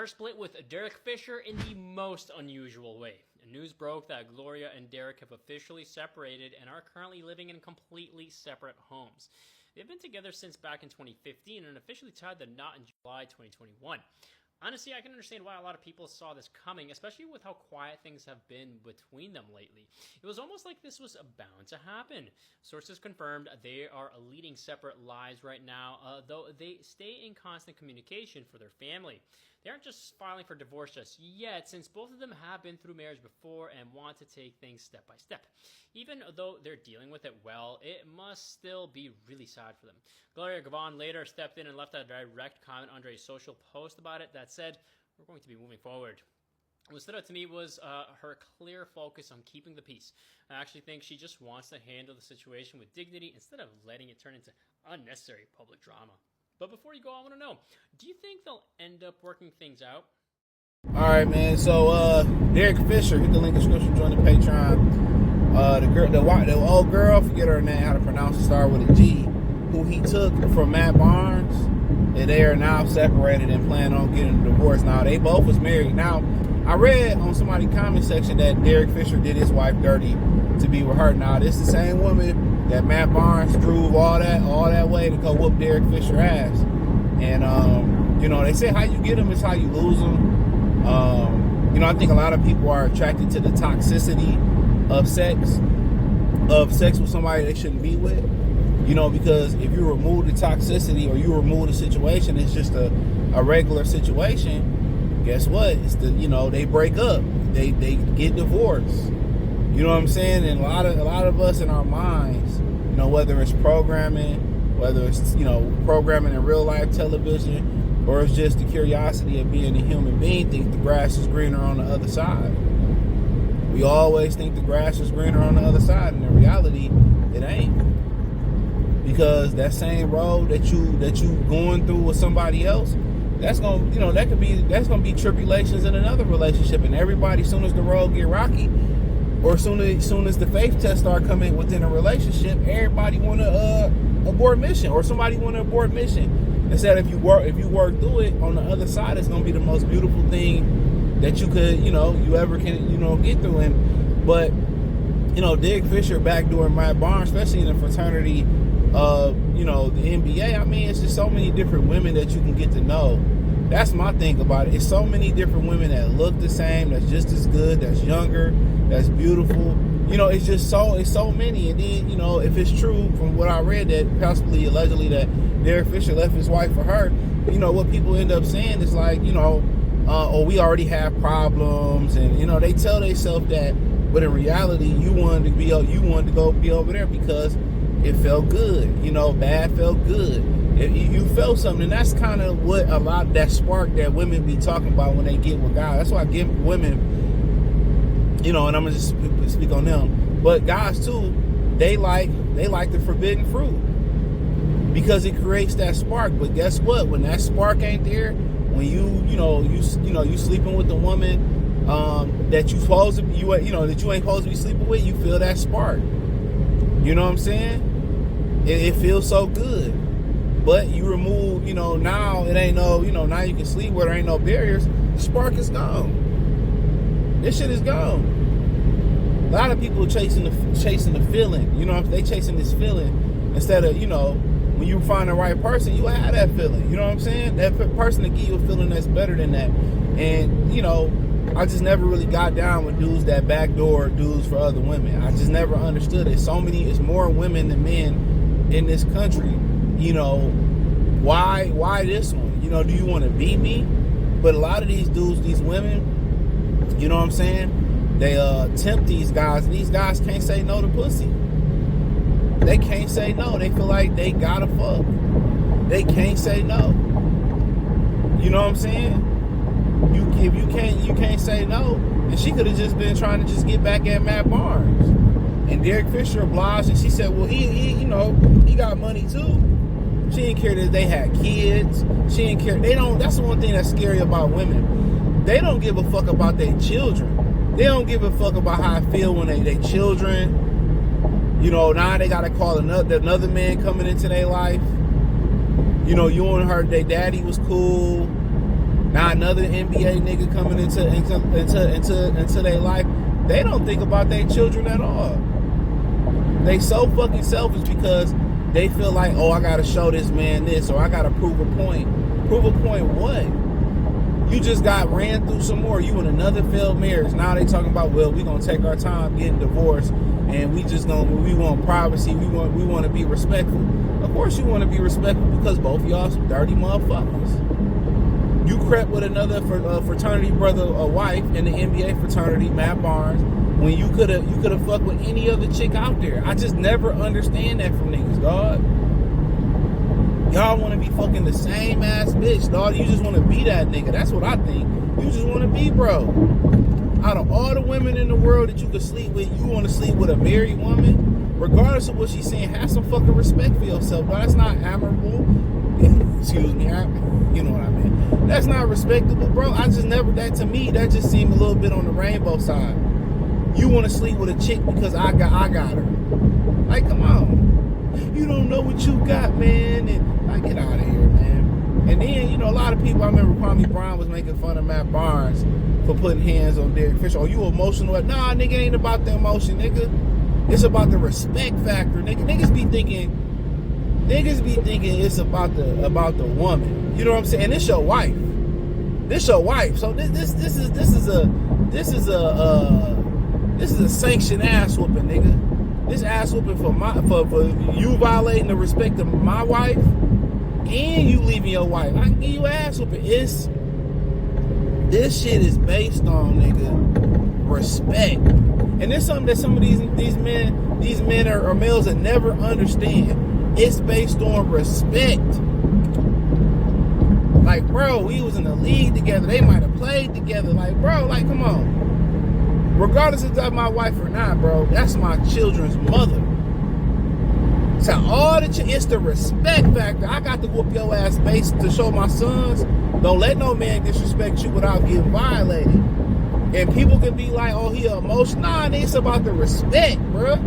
split with Derek Fisher in the most unusual way. News broke that Gloria and Derek have officially separated and are currently living in completely separate homes. They've been together since back in 2015 and officially tied the knot in July 2021. Honestly, I can understand why a lot of people saw this coming, especially with how quiet things have been between them lately. It was almost like this was bound to happen. Sources confirmed they are leading separate lives right now, though they stay in constant communication for their family. They aren't just filing for divorce just yet, since both of them have been through marriage before and want to take things step by step. Even though they're dealing with it well, it must still be really sad for them. Gloria Govan later stepped in and left a direct comment under a social post about it that said, "We're going to be moving forward." What stood out to me was her clear focus on keeping the peace. I actually think she just wants to handle the situation with dignity instead of letting it turn into unnecessary public drama. But before you go, I want to know, do you think they'll end up working things out? All right, man. So, Derek Fisher, hit the link in the description, join the Patreon. The old girl, forget her name, how to pronounce it, start with a G, who he took from Matt Barnes, and they are now separated and plan on getting a divorce. Now, they both was married. Now, I read on somebody's comment section that Derek Fisher did his wife dirty to be with her. Now, this is the same woman that Matt Barnes drove all that way to go whoop Derek Fisher ass. And, they say how you get them is how you lose them. I think a lot of people are attracted to the toxicity of sex with somebody they shouldn't be with. Because if you remove the toxicity or you remove the situation, it's just a regular situation. Guess what? It's they break up. They get divorced. You know what I'm saying? And a lot of us in our minds, whether it's programming, whether it's programming in real life television, or it's just the curiosity of being a human being, think the grass is greener on the other side. We always think the grass is greener on the other side, and in reality, it ain't. Because that same road that you going through with somebody else, that's gonna be tribulations in another relationship, and everybody, as soon as the road get rocky, or as soon as the faith tests start coming within a relationship, everybody want to abort mission, or somebody want to abort mission. Instead, if you work through it, on the other side, it's gonna be the most beautiful thing that you could you ever can get through. But Derek Fisher backdooring Matt Barnes, especially in the fraternity of the NBA. I mean, it's just so many different women that you can get to know. That's my thing about it. It's so many different women that look the same, that's just as good, that's younger, that's beautiful. It's just it's so many. And then, if it's true from what I read that possibly allegedly that Derek Fisher left his wife for her, what people end up saying is like, we already have problems, and they tell themselves that, but in reality, you wanted to go be over there because it felt good. Bad felt good. You felt something, and that's kind of what a lot of that spark that women be talking about when they get with guys. That's why I give women, and I'm gonna just speak on them, but guys too, they like the forbidden fruit because it creates that spark. But guess what? When that spark ain't there, when you sleeping with the woman that you supposed to that you ain't supposed to be sleeping with, you feel that spark. You know what I'm saying? It feels so good. But you remove, now it ain't now you can sleep where there ain't no barriers. The spark is gone. This shit is gone. A lot of people chasing the feeling. They chasing this feeling instead of, when you find the right person, you have that feeling. You know what I'm saying? That person to give you a feeling that's better than that. And, I just never really got down with dudes that backdoor dudes for other women. I just never understood it. It's more women than men in this country. Why this one? Do you want to be me? But a lot of these dudes, these women, you know what I'm saying? They tempt these guys, and these guys can't say no to pussy. They can't say no. They feel like they gotta fuck. They can't say no. You know what I'm saying? You can't say no. And she could have just been trying to just get back at Matt Barnes. And Derek Fisher obliged, and she said, well, he got money too. She didn't care that they had kids. She didn't care. That's the one thing that's scary about women. They don't give a fuck about their children. They don't give a fuck about how I feel when they children. Now they gotta call another man coming into their life. You and her, their daddy was cool. Now another NBA nigga coming into their life, they don't think about their children at all. They so fucking selfish because they feel like, oh, I gotta show this man this, or I gotta prove a point. Prove a point what? You just got ran through some more. You in another failed marriage. Now they talking about, well, we gonna take our time getting divorced, and we want privacy. We want to be respectful. Of course you want to be respectful because both of y'all some dirty motherfuckers. You crept with another fraternity brother or wife in the NBA fraternity, Matt Barnes, when you could have fucked with any other chick out there. I just never understand that from niggas, dog. Y'all want to be fucking the same ass bitch, dog. You just want to be that nigga. That's what I think. You just want to be bro. Out of all the women in the world that you could sleep with, you want to sleep with a married woman? Regardless of what she's saying, have some fucking respect for yourself, bro. That's not admirable. Excuse me, you know what I mean. That's not respectable, bro. To me, that just seemed a little bit on the rainbow side. You want to sleep with a chick because I got her. Like, come on. You don't know what you got, man. And I get out of here, man. And then, a lot of people, I remember Kwame Brown was making fun of Matt Barnes for putting hands on Derek Fisher. Oh, you emotional? Nah, nigga, it ain't about the emotion, nigga. It's about the respect factor, nigga. Niggas be thinking it's about the woman. You know what I'm saying? And this your wife. So this is a sanctioned ass whooping, nigga. This ass whooping for you violating the respect of my wife and you leaving your wife. I can give you ass whooping. This shit is based on, nigga, respect. And there's something that some of these men or males that never understand. It's based on respect. Like, bro, we was in the league together. They might have played together. Like, bro, like, come on. Regardless of that my wife or not, bro, that's my children's mother. So it's the respect factor. I got to whoop your ass base to show my sons. Don't let no man disrespect you without getting violated. And people can be like, oh, he emotional. Nah, it's about the respect, bro.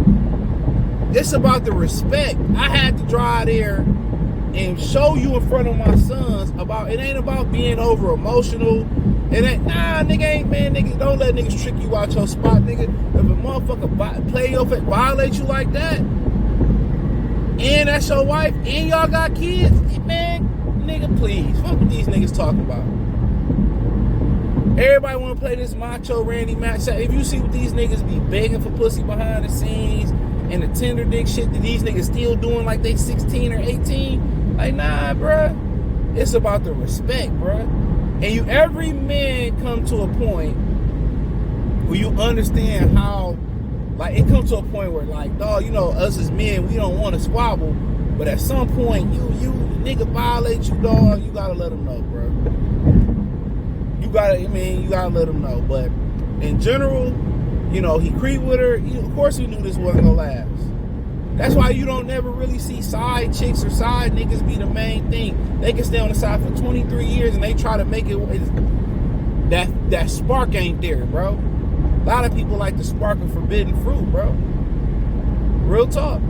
It's about the respect. I had to drive there and show you in front of my sons it ain't about being over emotional. It ain't, nigga, don't let niggas trick you out your spot, nigga. If a motherfucker play your face, violate you like that, and that's your wife, and y'all got kids, man, nigga, please, fuck what these niggas talking about. Everybody want to play this macho Randy match. If you see what these niggas be begging for pussy behind the scenes and the tender dick shit that these niggas still doing like they 16 or 18, like, nah, bruh. It's about the respect, bruh. And every man come to a point where you understand how, like, it comes to a point where, like, dog, us as men, we don't want to squabble, but at some point, you nigga violate you, dog, you gotta let them know, bro. You gotta let them know. But in general, he creeped with her. Of course, he knew this wasn't gonna last. That's why you don't never really see side chicks or side niggas be the main thing. They can stay on the side for 23 years and they try to make it. That spark ain't there, bro. A lot of people like the spark of forbidden fruit, bro. Real talk.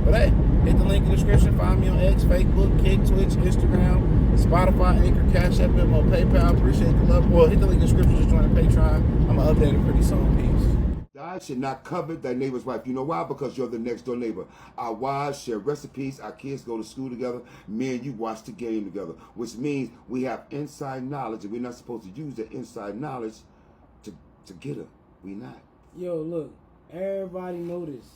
But hey, hit the link in the description. Find me on X, Facebook, Kick, Twitch, Instagram, Spotify, Anchor, Cash App, Venmo, PayPal. Appreciate the love. Well, hit the link in the description. Just join the Patreon. I'm going to update it pretty soon. Peace. I should not covet thy neighbor's wife. You know why? Because you're the next door neighbor. Our wives share recipes. Our kids go to school together. Me and you watch the game together, which means we have inside knowledge, and we're not supposed to use that inside knowledge to get her. We not. Yo, look, everybody know this.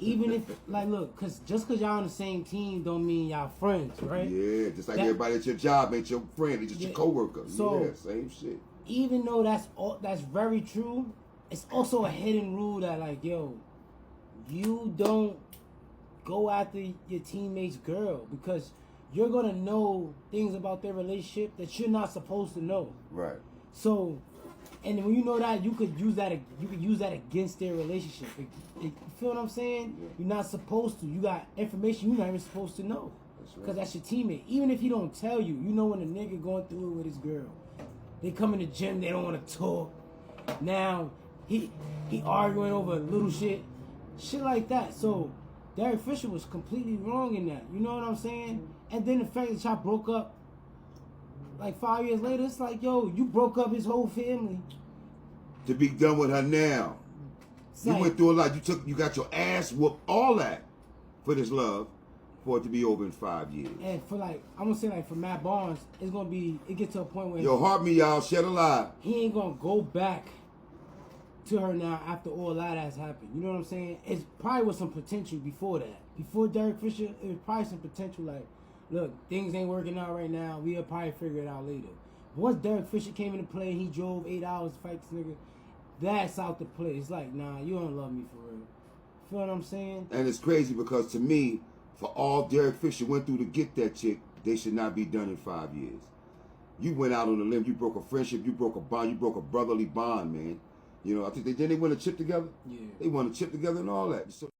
Even if, like, look, just cause y'all on the same team don't mean y'all friends, right? Yeah, just like everybody at your job ain't your friend, it's just your coworker. So, yeah, same shit. Even though that's very true, it's also a hidden rule that, like, yo, you don't go after your teammate's girl because you're gonna know things about their relationship that you're not supposed to know. Right. So, and when you know that, you could use that against their relationship. You feel what I'm saying? Yeah. You're not supposed to. You got information you're not even supposed to know. Because that's your teammate. Even if he don't tell you, you know when a nigga going through it with his girl. They come in the gym, they don't want to talk. Now, he arguing over little shit like that. So Derek Fisher was completely wrong in that. You know what I'm saying? And then the fact that y'all broke up like 5 years later, it's like, yo, you broke up his whole family. To be done with her now. It's You like, went through a lot. You got your ass whooped, all that, for this love, for it to be over in 5 years. and for like, I'm gonna say like for Matt Barnes, it's gonna be, it gets to a point where Yo, heart me, y'all. Shed a lie. he ain't gonna go back to her now after all that has happened. You know what I'm saying? It's probably was some potential before that. Before Derek Fisher, it was probably some potential like, look, things ain't working out right now. We'll probably figure it out later. Once Derek Fisher came into play and he drove 8 hours to fight this nigga, that's out the play. It's like, nah, you don't love me for real. Feel what I'm saying? And it's crazy because to me, for all Derek Fisher went through to get that chick, they should not be done in 5 years. You went out on a limb. You broke a friendship. You broke a bond. You broke a brotherly bond, man. You know, I think they won a chip together. Yeah. They won a chip together and all that. So